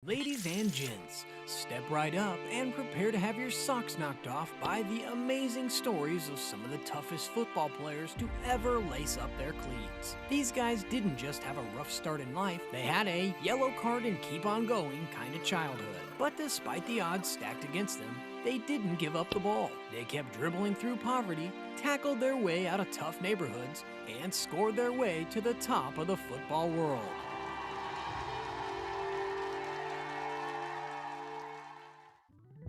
Ladies and gents, step right up and prepare to have your socks knocked off by the amazing stories of some of the toughest football players to ever lace up their cleats. These guys didn't just have a rough start in life, they had a yellow card and keep on going kind of childhood. But despite the odds stacked against them, they didn't give up the ball. They kept dribbling through poverty, tackled their way out of tough neighborhoods, and scored their way to the top of the football world.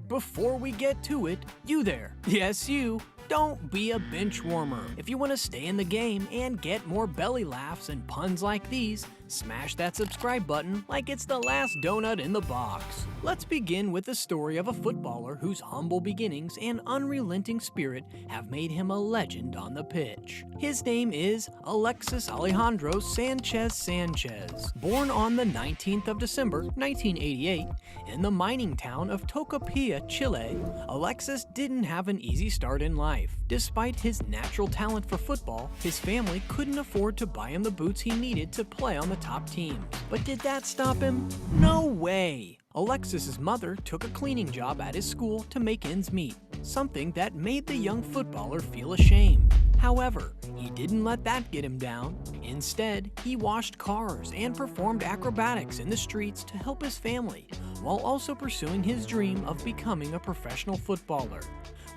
Before we get to it, you there, yes you, don't be a bench warmer. If you want to stay in the game and get more belly laughs and puns like these, smash that subscribe button like it's the last donut in the box. Let's begin with the story of a footballer whose humble beginnings and unrelenting spirit have made him a legend on the pitch. His name is Alexis Alejandro Sanchez. Born on the 19th of December, 1988, in the mining town of Tocopilla, Chile, Alexis didn't have an easy start in life. Despite his natural talent for football, his family couldn't afford to buy him the boots he needed to play on the top teams. But did that stop him? No way! Alexis's mother took a cleaning job at his school to make ends meet, something that made the young footballer feel ashamed. However, he didn't let that get him down. Instead, he washed cars and performed acrobatics in the streets to help his family, while also pursuing his dream of becoming a professional footballer.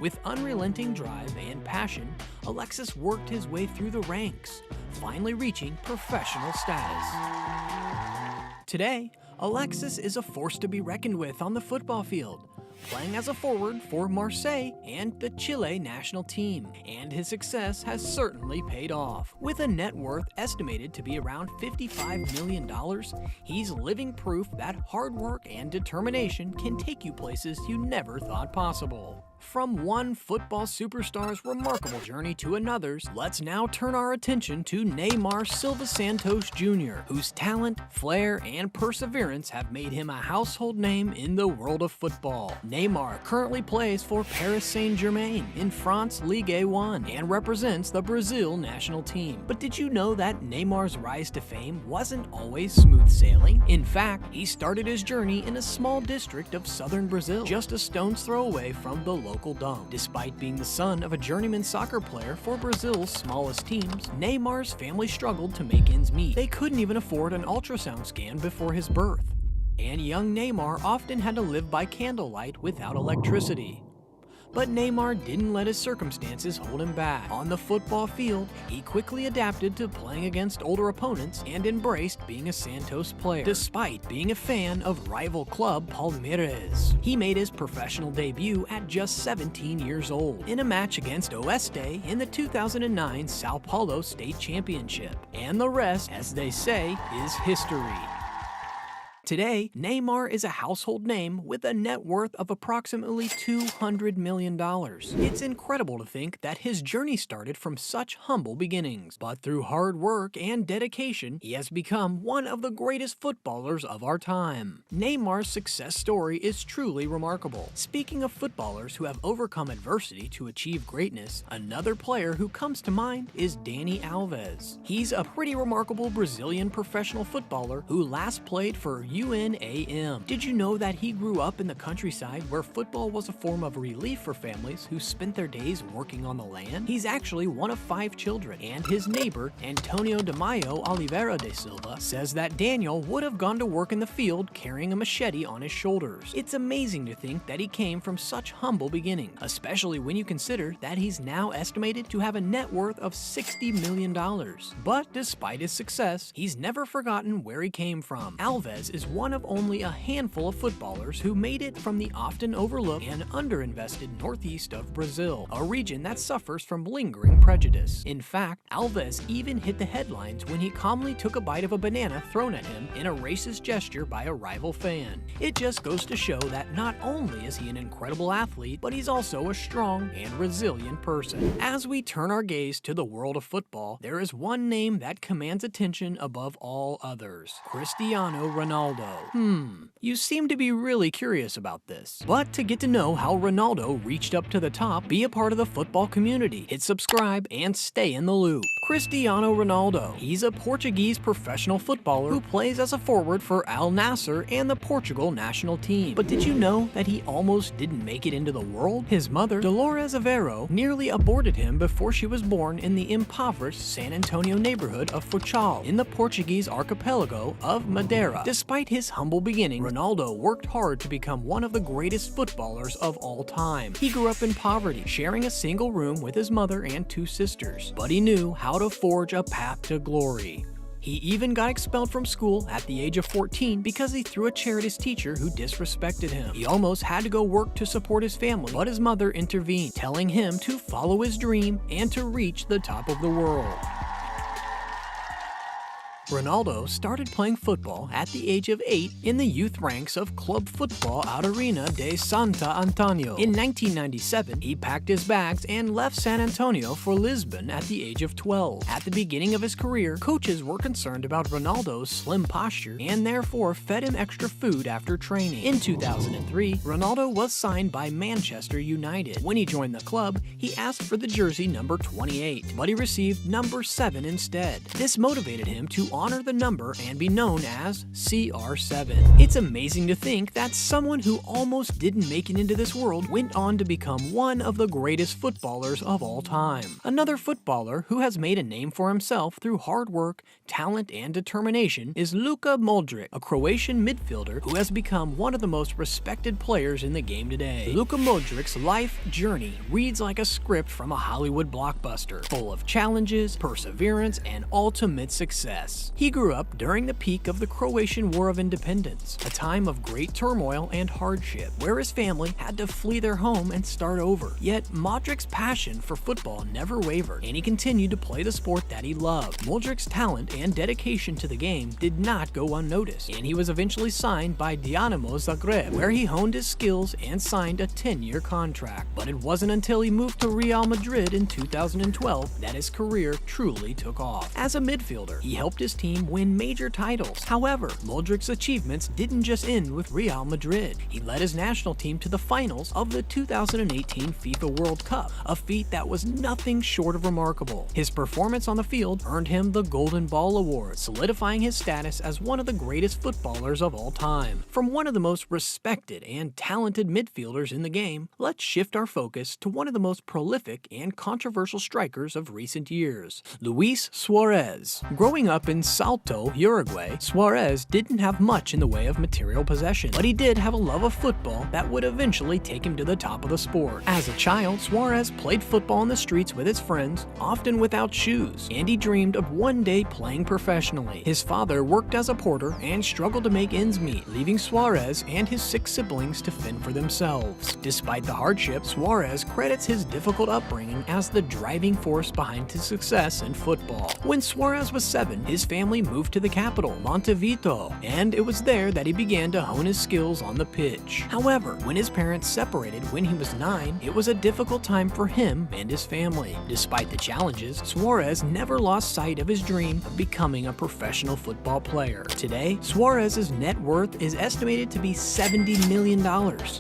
With unrelenting drive and passion, Alexis worked his way through the ranks, finally reaching professional status. Today, Alexis is a force to be reckoned with on the football field, playing as a forward for Marseille and the Chile national team, and his success has certainly paid off. With a net worth estimated to be around $55 million, he's living proof that hard work and determination can take you places you never thought possible. From one football superstar's remarkable journey to another's, let's now turn our attention to Neymar Silva Santos Jr., whose talent, flair, and perseverance have made him a household name in the world of football. Neymar currently plays for Paris Saint-Germain in France Ligue 1 and represents the Brazil national team. But did you know that Neymar's rise to fame wasn't always smooth sailing? In fact, he started his journey in a small district of southern Brazil, just a stone's throw away from the local dome. Despite being the son of a journeyman soccer player for Brazil's smallest teams, Neymar's family struggled to make ends meet. They couldn't even afford an ultrasound scan before his birth, and young Neymar often had to live by candlelight without electricity. But Neymar didn't let his circumstances hold him back. On the football field, he quickly adapted to playing against older opponents and embraced being a Santos player, despite being a fan of rival club Palmeiras. He made his professional debut at just 17 years old in a match against Oeste in the 2009 Sao Paulo State Championship. And the rest, as they say, is history. Today, Neymar is a household name with a net worth of approximately $200 million. It's incredible to think that his journey started from such humble beginnings, but through hard work and dedication, he has become one of the greatest footballers of our time. Neymar's success story is truly remarkable. Speaking of footballers who have overcome adversity to achieve greatness, another player who comes to mind is Dani Alves. He's a pretty remarkable Brazilian professional footballer who last played for UNAM. Did you know that he grew up in the countryside where football was a form of relief for families who spent their days working on the land? He's actually one of 5 children, and his neighbor, Antonio de Maio Oliveira de Silva, says that Daniel would have gone to work in the field carrying a machete on his shoulders. It's amazing to think that he came from such humble beginnings, especially when you consider that he's now estimated to have a net worth of $60 million. But despite his success, he's never forgotten where he came from. Alves is one of only a handful of footballers who made it from the often overlooked and underinvested northeast of Brazil, a region that suffers from lingering prejudice. In fact, Alves even hit the headlines when he calmly took a bite of a banana thrown at him in a racist gesture by a rival fan. It just goes to show that not only is he an incredible athlete, but he's also a strong and resilient person. As we turn our gaze to the world of football, there is one name that commands attention above all others: Cristiano Ronaldo. You seem to be really curious about this. But to get to know how Ronaldo reached up to the top, be a part of the football community, hit subscribe, and stay in the loop. Cristiano Ronaldo. He's a Portuguese professional footballer who plays as a forward for Al Nassr and the Portugal national team. But did you know that he almost didn't make it into the world? His mother, Dolores Aveiro, nearly aborted him before she was born in the impoverished San Antonio neighborhood of Funchal in the Portuguese archipelago of Madeira. Despite his humble beginning, Ronaldo worked hard to become one of the greatest footballers of all time. He grew up in poverty, sharing a single room with his mother and two sisters, but he knew how to forge a path to glory. He even got expelled from school at the age of 14 because he threw a chair at his teacher who disrespected him. He almost had to go work to support his family, but his mother intervened, telling him to follow his dream and to reach the top of the world. Ronaldo started playing football at the age of 8 in the youth ranks of Club Football Arena de Santo Antonio. In 1997, he packed his bags and left San Antonio for Lisbon at the age of 12. At the beginning of his career, coaches were concerned about Ronaldo's slim posture and therefore fed him extra food after training. In 2003, Ronaldo was signed by Manchester United. When he joined the club, he asked for the jersey number 28, but he received number 7 instead. This motivated him to honor the number and be known as CR7. It's amazing to think that someone who almost didn't make it into this world went on to become one of the greatest footballers of all time. Another footballer who has made a name for himself through hard work, talent, and determination is Luka Modric, a Croatian midfielder who has become one of the most respected players in the game today. Luka Modric's life journey reads like a script from a Hollywood blockbuster, full of challenges, perseverance, and ultimate success. He grew up during the peak of the Croatian War of Independence, a time of great turmoil and hardship, where his family had to flee their home and start over. Yet, Modric's passion for football never wavered, and he continued to play the sport that he loved. Modric's talent and dedication to the game did not go unnoticed, and he was eventually signed by Dinamo Zagreb, where he honed his skills and signed a 10-year contract. But it wasn't until he moved to Real Madrid in 2012 that his career truly took off. As a midfielder, he helped his team win major titles. However, Modric's achievements didn't just end with Real Madrid. He led his national team to the finals of the 2018 FIFA World Cup, a feat that was nothing short of remarkable. His performance on the field earned him the Golden Ball Award, solidifying his status as one of the greatest footballers of all time. From one of the most respected and talented midfielders in the game, let's shift our focus to one of the most prolific and controversial strikers of recent years, Luis Suarez. Growing up in Salto, Uruguay, Suarez didn't have much in the way of material possession, but he did have a love of football that would eventually take him to the top of the sport. As a child, Suarez played football in the streets with his friends, often without shoes, and he dreamed of one day playing professionally. His father worked as a porter and struggled to make ends meet, leaving Suarez and his 6 siblings to fend for themselves. Despite the hardship, Suarez credits his difficult upbringing as the driving force behind his success in football. When Suarez was 7, his family moved to the capital, Montevideo, and it was there that he began to hone his skills on the pitch. However, when his parents separated when he was 9, it was a difficult time for him and his family. Despite the challenges, Suarez never lost sight of his dream of becoming a professional football player. Today, Suarez's net worth is estimated to be $70 million,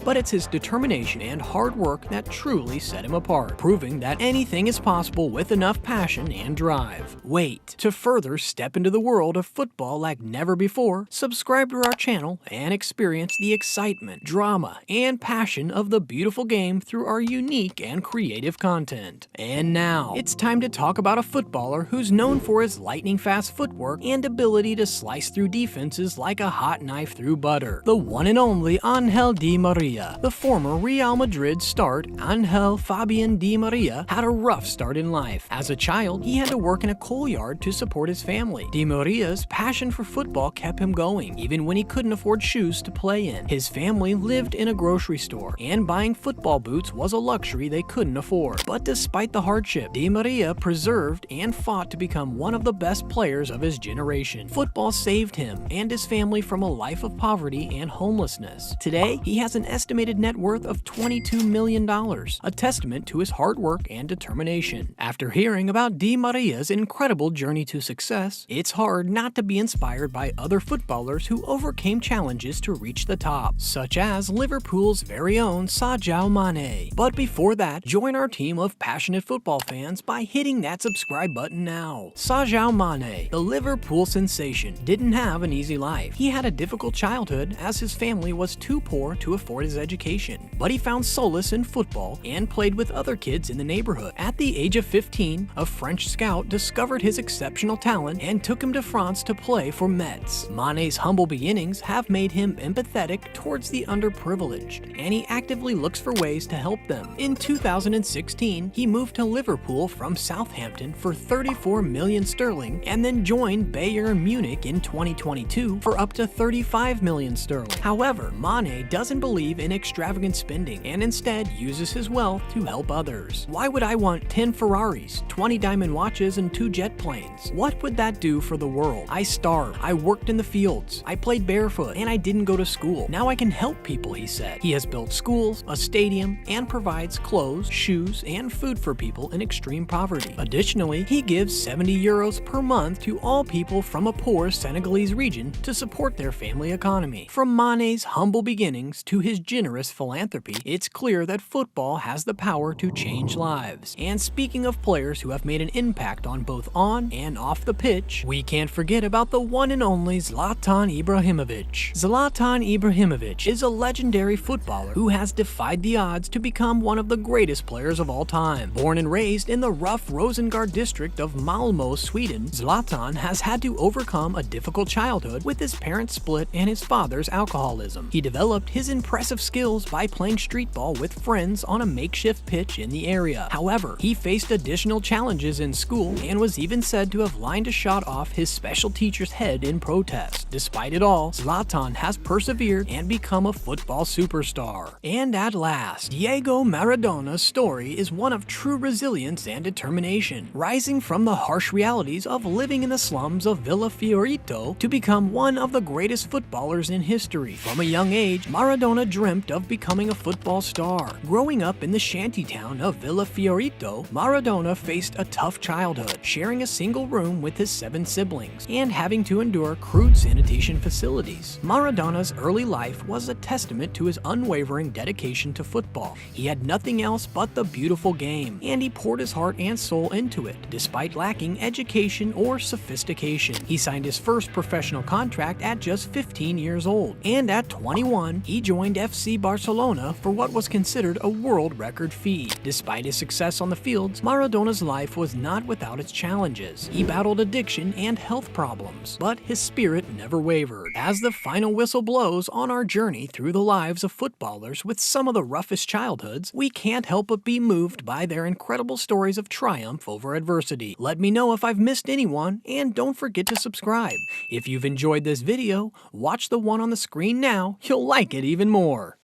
but it's his determination and hard work that truly set him apart, proving that anything is possible with enough passion and drive. Wait, to further step into the world of football like never before, subscribe to our channel and experience the excitement, drama, and passion of the beautiful game through our unique and creative content. And now, it's time to talk about a footballer who's known for his lightning-fast footwork and ability to slice through defenses like a hot knife through butter. The one and only Angel Di Maria. The former Real Madrid star Angel Fabian Di Maria had a rough start in life. As a child, he had to work in a coal yard to support his family. Di Maria's passion for football kept him going, even when he couldn't afford shoes to play in. His family lived in a grocery store, and buying football boots was a luxury they couldn't afford. But despite the hardship, Di Maria persevered and fought to become one of the best players of his generation. Football saved him and his family from a life of poverty and homelessness. Today, he has an estimated net worth of $22 million, a testament to his hard work and determination. After hearing about Di Maria's incredible journey to success, it's hard not to be inspired by other footballers who overcame challenges to reach the top, such as Liverpool's very own Sadio Mane. But before that, join our team of passionate football fans by hitting that subscribe button now. Sadio Mane, the Liverpool sensation, didn't have an easy life. He had a difficult childhood as his family was too poor to afford his education, but he found solace in football and played with other kids in the neighborhood. At the age of 15, a French scout discovered his exceptional talent and took him to France to play for Metz. Mane's humble beginnings have made him empathetic towards the underprivileged, and he actively looks for ways to help them. In 2016, he moved to Liverpool from Southampton for 34 million sterling and then joined Bayern Munich in 2022 for up to 35 million sterling. However, Mane doesn't believe in extravagant spending and instead uses his wealth to help others. Why would I want 10 Ferraris, 20 diamond watches, and 2 jet planes? What would that do for the world? I starved, I worked in the fields, I played barefoot, and I didn't go to school. Now I can help people, he said. He has built schools, a stadium, and provides clothes, shoes, and food for people in extreme poverty. Additionally, he gives 70 euros per month to all people from a poor Senegalese region to support their family economy. From Mane's humble beginnings to his generous philanthropy, it's clear that football has the power to change lives. And speaking of players who have made an impact on both on and off the pitch, we can't forget about the one and only Zlatan Ibrahimovic. Zlatan Ibrahimovic is a legendary footballer who has defied the odds to become one of the greatest players of all time. Born and raised in the rough Rosengård district of Malmö, Sweden, Zlatan has had to overcome a difficult childhood with his parents' split and his father's alcoholism. He developed his impressive skills by playing street ball with friends on a makeshift pitch in the area. However, he faced additional challenges in school and was even said to have lined a shot off his special teacher's head in protest. Despite it all, Zlatan has persevered and become a football superstar. And at last, Diego Maradona's story is one of true resilience and determination, rising from the harsh realities of living in the slums of Villa Fiorito to become one of the greatest footballers in history. From a young age, Maradona dreamt of becoming a football star. Growing up in the shantytown of Villa Fiorito, Maradona faced a tough childhood, sharing a single room with his 7 siblings and having to endure crude sanitation facilities. Maradona's early life was a testament to his unwavering dedication to football. He had nothing else but the beautiful game, and he poured his heart and soul into it, despite lacking education or sophistication. He signed his first professional contract at just 15 years old, and at 21, he joined FC Barcelona for what was considered a world record fee. Despite his success on the fields, Maradona's life was not without its challenges. He battled addiction and health problems, but his spirit never wavered. As the final whistle blows on our journey through the lives of footballers with some of the roughest childhoods, we can't help but be moved by their incredible stories of triumph over adversity. Let me know if I've missed anyone, and don't forget to subscribe. If you've enjoyed this video, watch the one on the screen now. You'll like it even more.